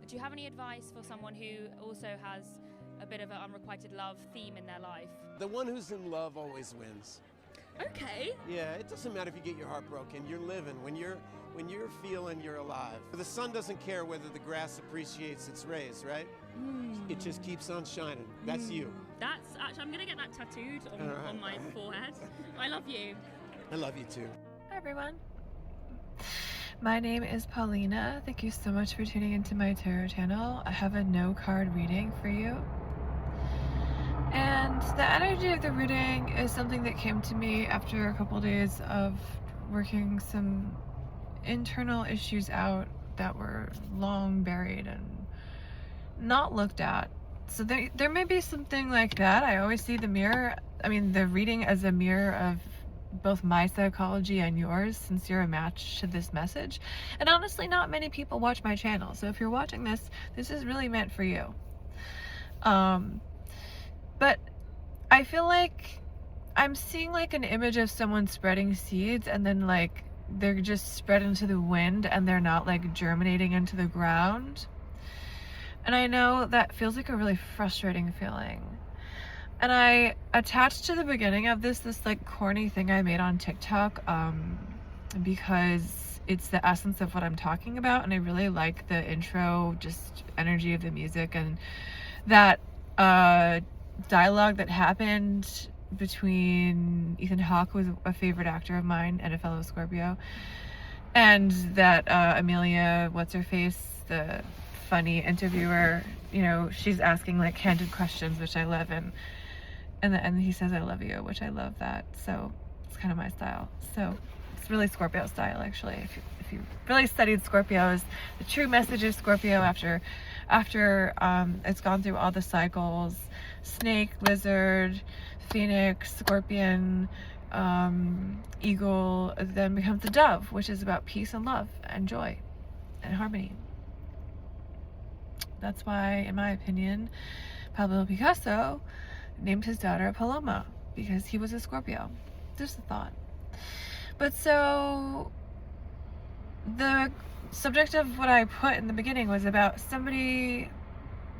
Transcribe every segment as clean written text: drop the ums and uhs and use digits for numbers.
But do you have any advice for someone who also has a bit of an unrequited love theme in their life? The one who's in love always wins. Okay. Yeah, it doesn't matter if you get your heart broken. You're living. When you're feeling, you're alive. The sun doesn't care whether the grass appreciates its rays, right? It just keeps on shining. That's you. That's actually, I'm gonna get that tattooed on my forehead. I love you. I love you too. Hi everyone. My name is Paulina. Thank you so much for tuning into my tarot channel. I have a no card reading for you. And the energy of the reading is something that came to me after a couple days of working some internal issues out that were long buried and not looked at. So there may be something like that. I always see the reading as a mirror of both my psychology and yours, since you're a match to this message. And honestly, not many people watch my channel. So if you're watching this, this is really meant for you. But I feel like I'm seeing like an image of someone spreading seeds, and then like they're just spread into the wind and they're not like germinating into the ground. And I know that feels like a really frustrating feeling. And I attached to the beginning of this like corny thing I made on TikTok because it's the essence of what I'm talking about, and I really like the intro, just energy of the music, and that dialogue that happened between Ethan Hawke, who was a favorite actor of mine and a fellow Scorpio, and that Amelia, what's her face, the funny interviewer, you know, she's asking like candid questions, which I love, and he says I love you, which I love that. So it's kind of my style. So it's really Scorpio style, actually. If you really studied Scorpios, the true message of Scorpio after it's gone through all the cycles: snake, lizard, phoenix, scorpion, eagle, then becomes the dove, which is about peace and love and joy and harmony. That's why, in my opinion, Pablo Picasso named his daughter Paloma, because he was a Scorpio. Just a thought. But so the subject of what I put in the beginning was about somebody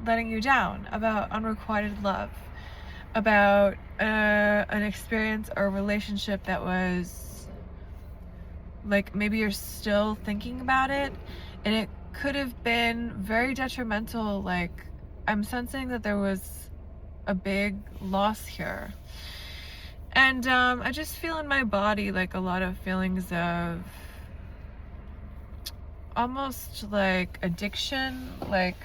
letting you down, about unrequited love, about an experience or a relationship that was like, maybe you're still thinking about it, and it could have been very detrimental. Like, I'm sensing that there was a big loss here, and I just feel in my body like a lot of feelings of almost like addiction, like,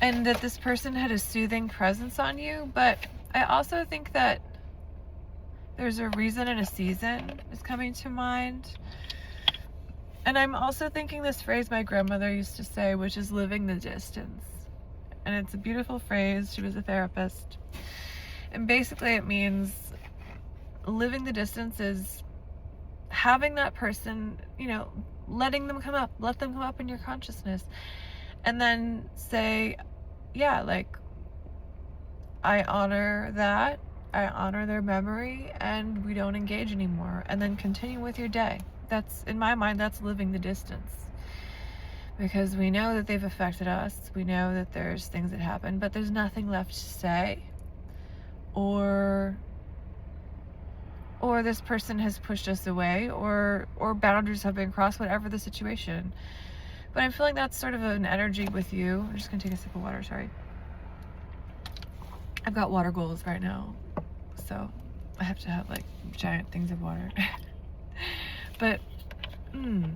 and that this person had a soothing presence on you. But I also think that there's a reason and a season is coming to mind. And I'm also thinking this phrase my grandmother used to say, which is living the distance. And it's a beautiful phrase. She was a therapist. And basically it means living the distance is having that person, you know, letting them come up, let them come up in your consciousness. And then say, yeah, like, I honor that, I honor their memory, and we don't engage anymore. And then continue with your day. That's, in my mind, that's living the distance. Because we know that they've affected us. We know that there's things that happen, but there's nothing left to say. Or this person has pushed us away, or boundaries have been crossed, whatever the situation. But I'm feeling that's sort of an energy with you. I'm just gonna take a sip of water, sorry. I've got water goals right now, so I have to have like giant things of water. But, you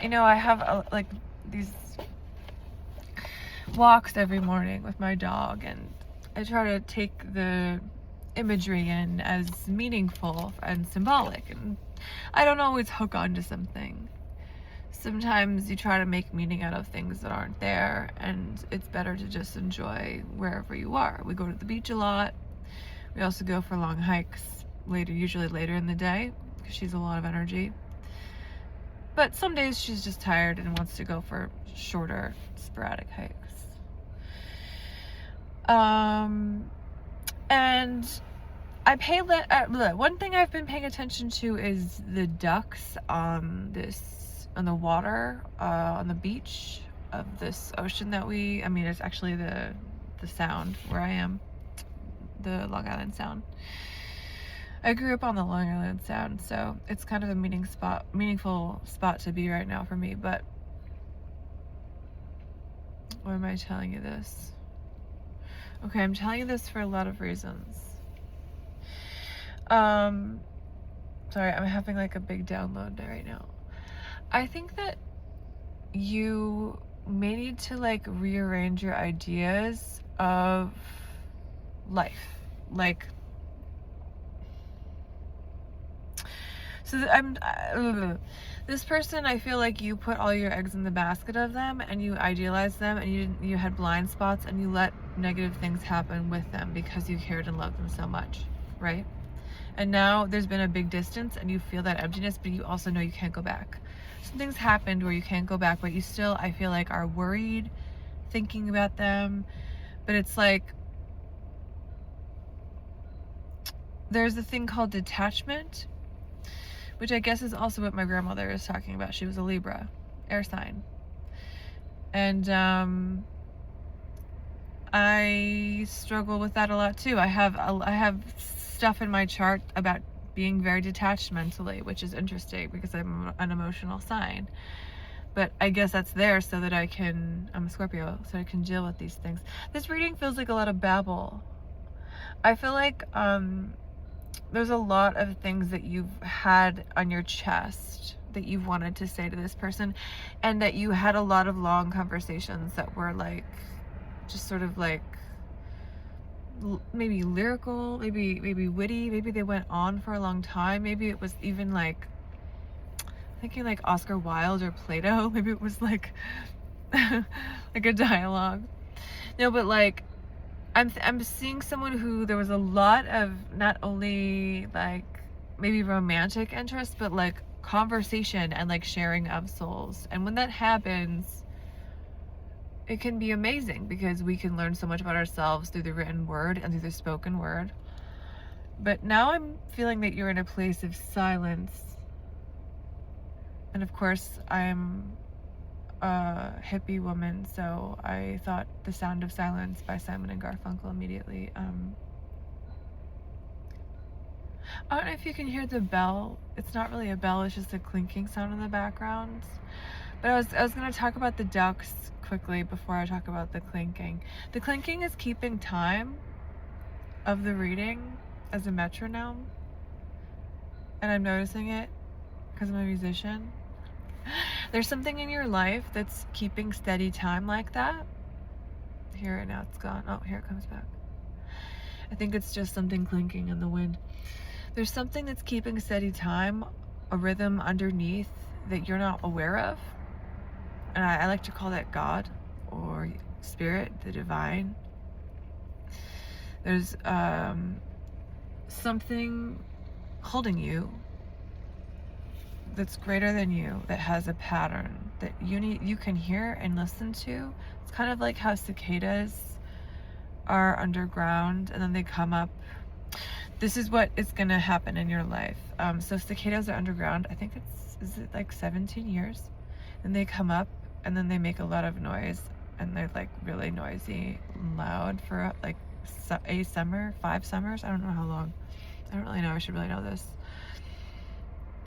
know, I have like these walks every morning with my dog, and I try to take the imagery in as meaningful and symbolic, and I don't always hook onto something. Sometimes you try to make meaning out of things that aren't there, and it's better to just enjoy wherever you are. We go to the beach a lot. We also go for long hikes usually later in the day, because she's a lot of energy. But some days she's just tired and wants to go for shorter, sporadic hikes. And one thing I've been paying attention to is the ducks on this on the water, on the beach of this ocean that it's actually the Sound where I am, the Long Island Sound. I grew up on the Long Island Sound, so it's kind of a meaningful spot to be right now for me. But why am I telling you this? Okay, I'm telling you this for a lot of reasons. Sorry, I'm having like a big download right now. I think that you may need to like rearrange your ideas of life. Like, so this person, I feel like you put all your eggs in the basket of them, and you idealized them, and you had blind spots, and you let negative things happen with them because you cared and loved them so much, right? And now there's been a big distance, and you feel that emptiness, but you also know you can't go back. Some things happened where you can't go back, but you still, I feel like, are worried, thinking about them. But it's like, there's a thing called detachment, which I guess is also what my grandmother is talking about. She was a Libra, air sign. And I struggle with that a lot too. I have stuff in my chart about being very detached mentally, which is interesting because I'm an emotional sign. But I guess that's there so that I'm a Scorpio, so I can deal with these things. This reading feels like a lot of babble. I feel like there's a lot of things that you've had on your chest that you've wanted to say to this person, and that you had a lot of long conversations that were like, just sort of like, maybe lyrical, maybe witty, maybe they went on for a long time, maybe it was even like, thinking like Oscar Wilde or Plato, maybe it was like like a dialogue. No, but like, I'm seeing someone who there was a lot of not only like maybe romantic interest, but like conversation and like sharing of souls. And when that happens, it can be amazing because we can learn so much about ourselves through the written word and through the spoken word. But now I'm feeling that you're in a place of silence. And of course, I'm a hippie woman, so I thought The Sound of Silence by Simon and Garfunkel immediately. I don't know if you can hear the bell. It's not really a bell, it's just a clinking sound in the background. But I was going to talk about the ducks quickly before I talk about the clinking. The clinking is keeping time of the reading as a metronome. And I'm noticing it because I'm a musician. There's something in your life that's keeping steady time like that. Here, now it's gone. Oh, here it comes back. I think it's just something clinking in the wind. There's something that's keeping steady time, a rhythm underneath that you're not aware of. And I like to call that God or spirit, the divine. There's something holding you that's greater than you, that has a pattern that you can hear and listen to. It's kind of like how cicadas are underground and then they come up. This is what is going to happen in your life. So cicadas are underground. I think is it like 17 years? And they come up and then they make a lot of noise, and they're like really noisy and loud for like a summer, 5 summers. I don't know how long. I don't really know. I should really know this.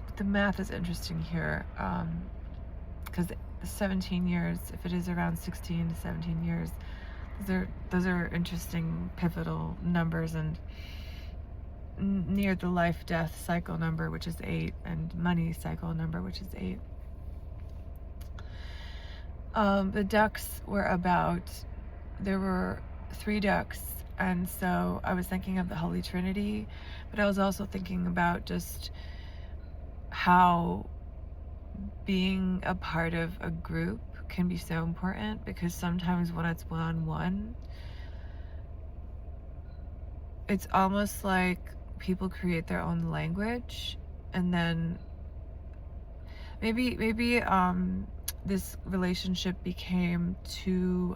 But the math is interesting here, because 17 years, if it is around 16 to 17 years, those are interesting pivotal numbers, and near the life-death cycle number, which is 8, and money cycle number, which is 8. The ducks were there were 3 ducks, and so I was thinking of the Holy Trinity, but I was also thinking about just how being a part of a group can be so important, because sometimes when it's one-on-one, it's almost like people create their own language, and then maybe this relationship became too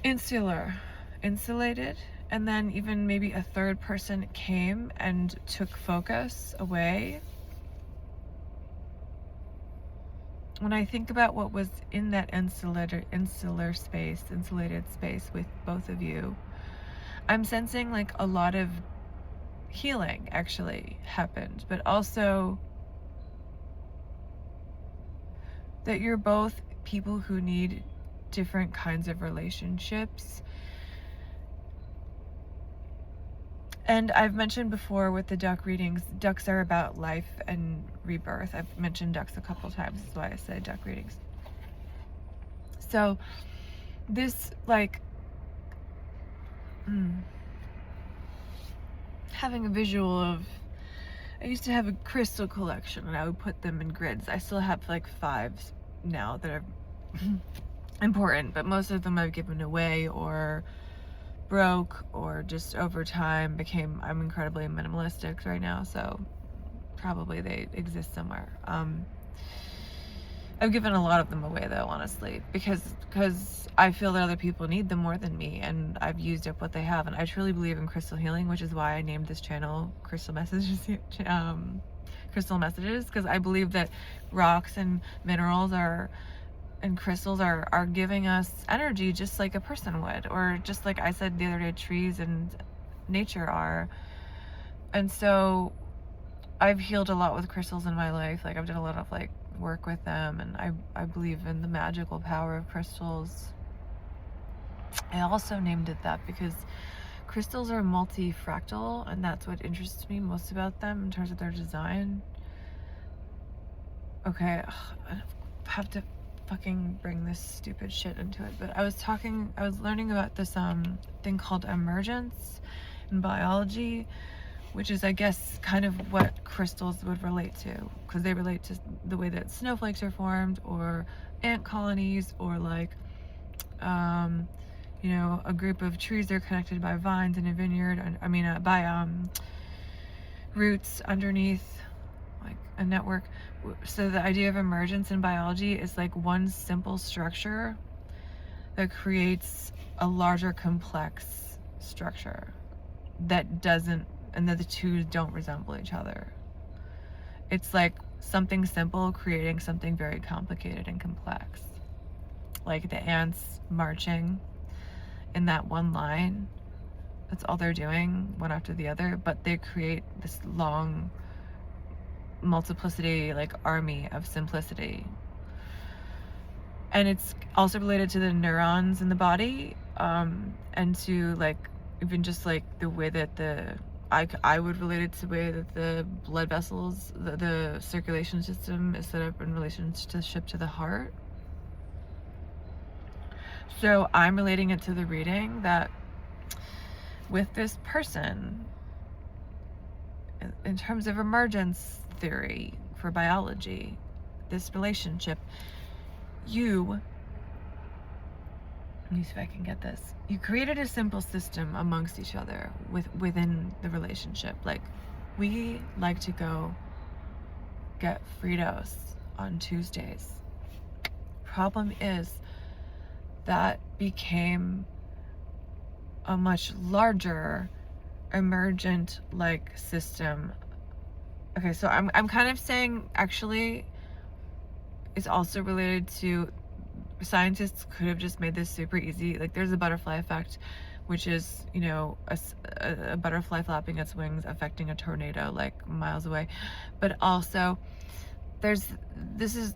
insulated, and then even maybe a third person came and took focus away, when I think about what was in that insulated space with both of you, I'm sensing like a lot of healing actually happened, but also that you're both people who need different kinds of relationships. And I've mentioned before with the duck readings, ducks are about life and rebirth. I've mentioned ducks a couple times, that's why I said duck readings. So this like having a visual of, I used to have a crystal collection and I would put them in grids. I still have like 5 now that are important, but most of them I've given away or broke or just over time I'm incredibly minimalistic right now, so probably they exist somewhere. I've given a lot of them away though, honestly, because I feel that other people need them more than me, and I've used up what they have. And I truly believe in crystal healing, which is why I named this channel Crystal Messages, Crystal Messages, because I believe that rocks and minerals and crystals are giving us energy just like a person would, or just like I said the other day, trees and nature are. And so I've healed a lot with crystals in my life. Like I've done a lot of like work with them, and I believe in the magical power of crystals. I also named it that because crystals are multi-fractal, and that's what interests me most about them in terms of their design. Okay, I have to fucking bring this stupid shit into it, but I was learning about this thing called emergence in biology, which is, I guess, kind of what crystals would relate to, because they relate to the way that snowflakes are formed, or ant colonies, or like, you know, a group of trees are connected by vines in a vineyard, by roots underneath, like a network. So the idea of emergence in biology is like one simple structure that creates a larger complex structure that doesn't, and that the two don't resemble each other. It's like something simple creating something very complicated and complex. Like the ants marching in that one line, that's all they're doing, one after the other, but they create this long multiplicity, like army of simplicity. And it's also related to the neurons in the body, and to like even just like the way that I would relate it to the way that the blood vessels, the circulation system is set up in relationship to the heart. So I'm relating it to the reading that with this person, in terms of emergence theory for biology, this relationship, let me see if I can get this. You created a simple system amongst each other within the relationship. Like, we like to go get Fritos on Tuesdays. Problem is, that became a much larger emergent like system. Okay, so I'm kind of saying actually it's also related to, scientists could have just made this super easy. Like there's a butterfly effect, which is, you know, a butterfly flapping its wings affecting a tornado like miles away. But also this is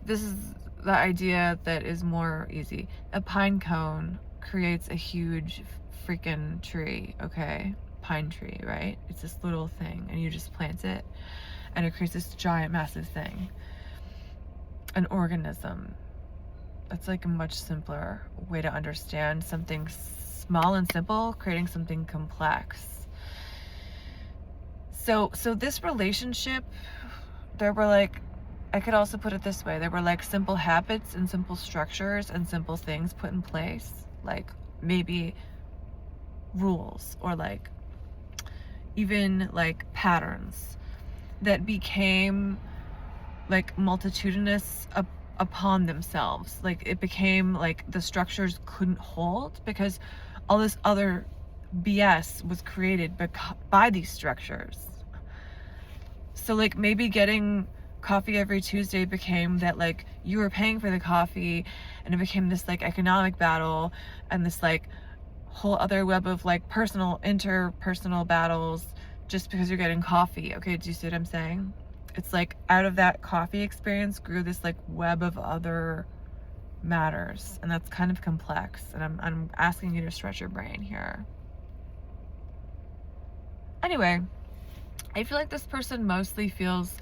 the idea that is more easy. A pine cone creates a huge freaking tree, okay? Pine tree, right? It's this little thing, and you just plant it, and it creates this giant, massive thing. An organism. That's like a much simpler way to understand something small and simple, creating something complex. So this relationship, there were like, I could also put it this way, there were like simple habits and simple structures and simple things put in place, like maybe rules or like even like patterns that became like multitudinous upon themselves. Like it became like the structures couldn't hold because all this other BS was created by these structures. So like maybe getting coffee every Tuesday became that like you were paying for the coffee, and it became this like economic battle and this like whole other web of like interpersonal battles just because you're getting coffee. Okay, do you see what I'm saying? It's like out of that coffee experience grew this like web of other matters, and that's kind of complex, and I'm asking you to stretch your brain here. Anyway, I feel like this person mostly feels,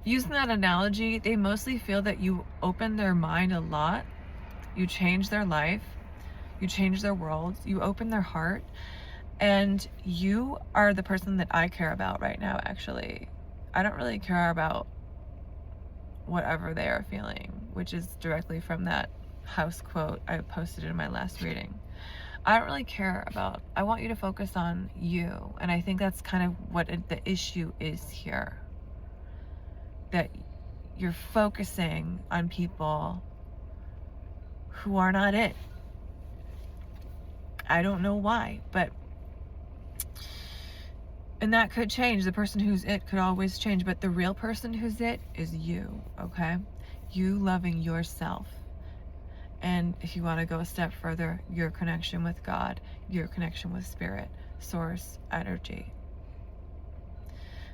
using that analogy, they mostly feel that you open their mind a lot, you change their life, you change their world, you open their heart, and you are the person that I care about right now, actually. I don't really care about whatever they are feeling, which is directly from that house quote I posted in my last reading. I don't really care about, I want you to focus on you, and I think that's kind of what the issue is here. That you're focusing on people who are not it. I don't know why, and that could change. The person who's it could always change, but the real person who's it is you, okay? You loving yourself. And if you want to go a step further, your connection with God, your connection with spirit, source, energy.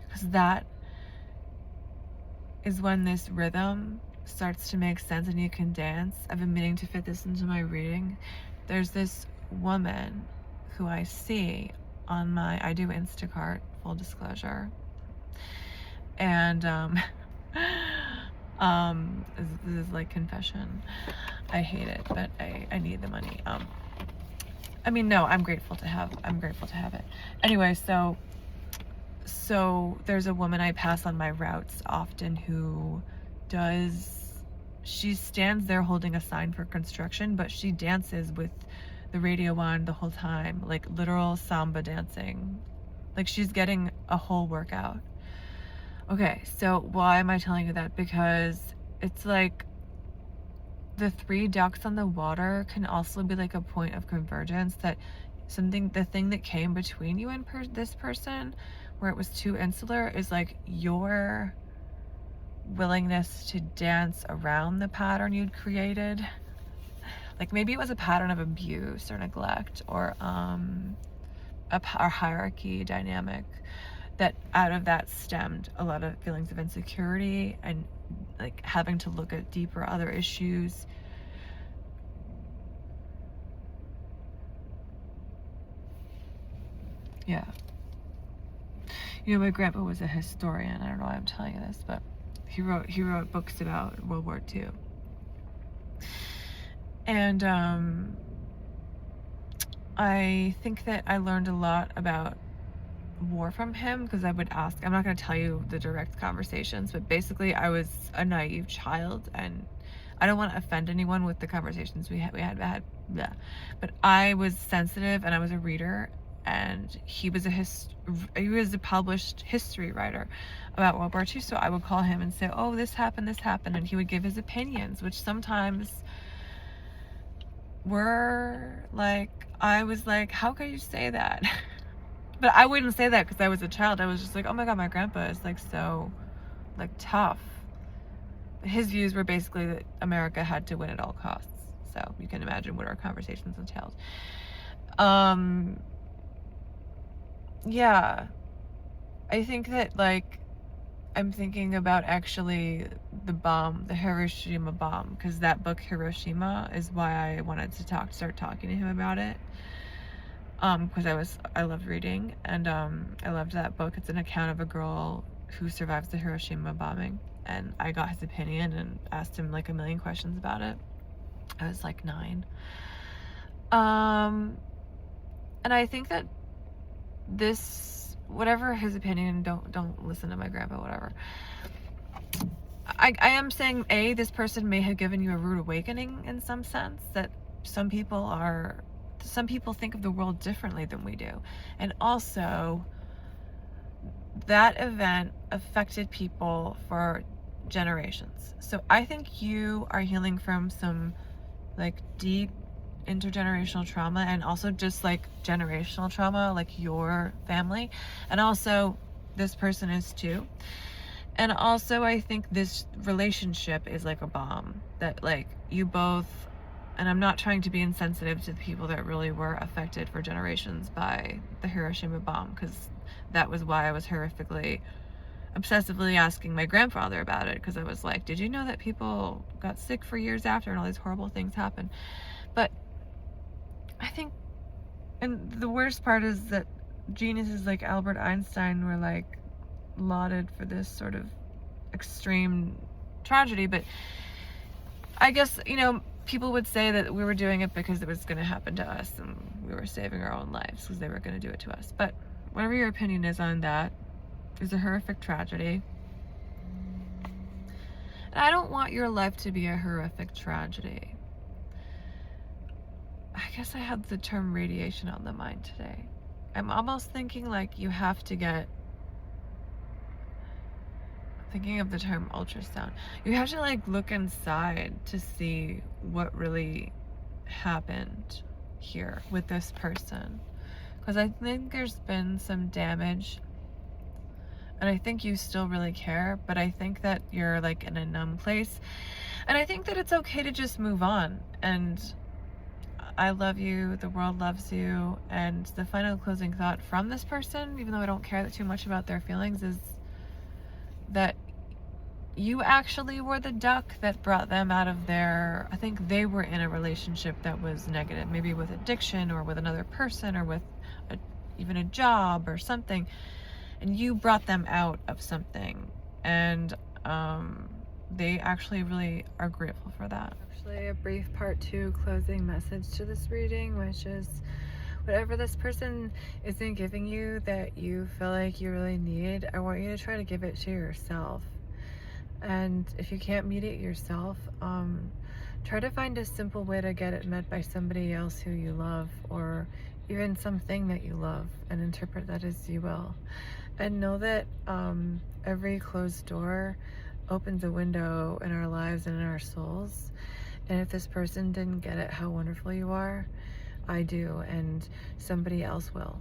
Because that is when this rhythm starts to make sense and you can dance. I've been meaning to fit this into my reading. There's this woman who I see on I do Instacart, full disclosure. And this is like confession. I hate it, but I need the money. I mean, no, I'm grateful to have it. Anyway, so there's a woman I pass on my routes often who she stands there holding a sign for construction, but she dances with the radio on the whole time, like literal samba dancing. Like she's getting a whole workout. Okay, so why am I telling you that? Because it's like the three ducks on the water can also be like a point of convergence, that the thing that came between you and this person, where it was too insular, is like your willingness to dance around the pattern you'd created. Like maybe it was a pattern of abuse or neglect or a hierarchy dynamic, that out of that stemmed a lot of feelings of insecurity and like having to look at deeper other issues. Yeah. You know, my grandpa was a historian. I don't know why I'm telling you this, but he wrote books about World War II. And I think that I learned a lot about war from him, because I would ask, I'm not going to tell you the direct conversations, but basically I was a naive child, and I don't want to offend anyone with the conversations we had, but I was sensitive and I was a reader, and he was a published history writer about World War II, so I would call him and say, oh, this happened, and he would give his opinions, which sometimes were like, I was like, how could you say that? But I wouldn't say that because I was a child. I was just like, oh my God, my grandpa is like so like tough. His views were basically that America had to win at all costs. So you can imagine what our conversations entailed. Yeah, I think that like, I'm thinking about actually the Hiroshima bomb, because that book Hiroshima is why I wanted to start talking to him about it. Because I loved reading, and I loved that book. It's an account of a girl who survives the Hiroshima bombing, and I got his opinion and asked him like a million questions about it. I was like 9. And I think that whatever his opinion, don't listen to my grandpa, whatever. I am saying, this person may have given you a rude awakening in some sense, that some people think of the world differently than we do. And also, that event affected people for generations. So I think you are healing from some like deep intergenerational trauma, and also just like generational trauma, like your family. And also this person is too. And also, I think this relationship is like a bomb that, like, you both, and I'm not trying to be insensitive to the people that really were affected for generations by the Hiroshima bomb, because that was why I was obsessively asking my grandfather about it, because I was like, did you know that people got sick for years after and all these horrible things happened? But I think, and the worst part is that geniuses like Albert Einstein were like lauded for this sort of extreme tragedy. But I guess, you know, people would say that we were doing it because it was going to happen to us and we were saving our own lives because they were going to do it to us. But whatever your opinion is on that, it's a horrific tragedy. And I don't want your life to be a horrific tragedy. I guess I had the term radiation on the mind today. I'm almost thinking like you have to get, thinking of the term ultrasound, you have to like look inside to see what really happened here with this person, because I think there's been some damage, and I think you still really care, but I think that you're like in a numb place, and I think that it's okay to just move on. And I love you, the world loves you, and the final closing thought from this person, even though I don't care too much about their feelings, is that you actually were the duck that brought them out of their, I think they were in a relationship that was negative, maybe with addiction or with another person or with even a job or something, and you brought them out of something, and they actually really are grateful for that. Actually, a brief part 2 closing message to this reading, which is, whatever this person isn't giving you that you feel like you really need, I want you to try to give it to yourself. And if you can't meet it yourself, try to find a simple way to get it met by somebody else who you love, or even something that you love, and interpret that as you will. And know that every closed door opens a window in our lives and in our souls. And if this person didn't get it, how wonderful you are, I do, and somebody else will.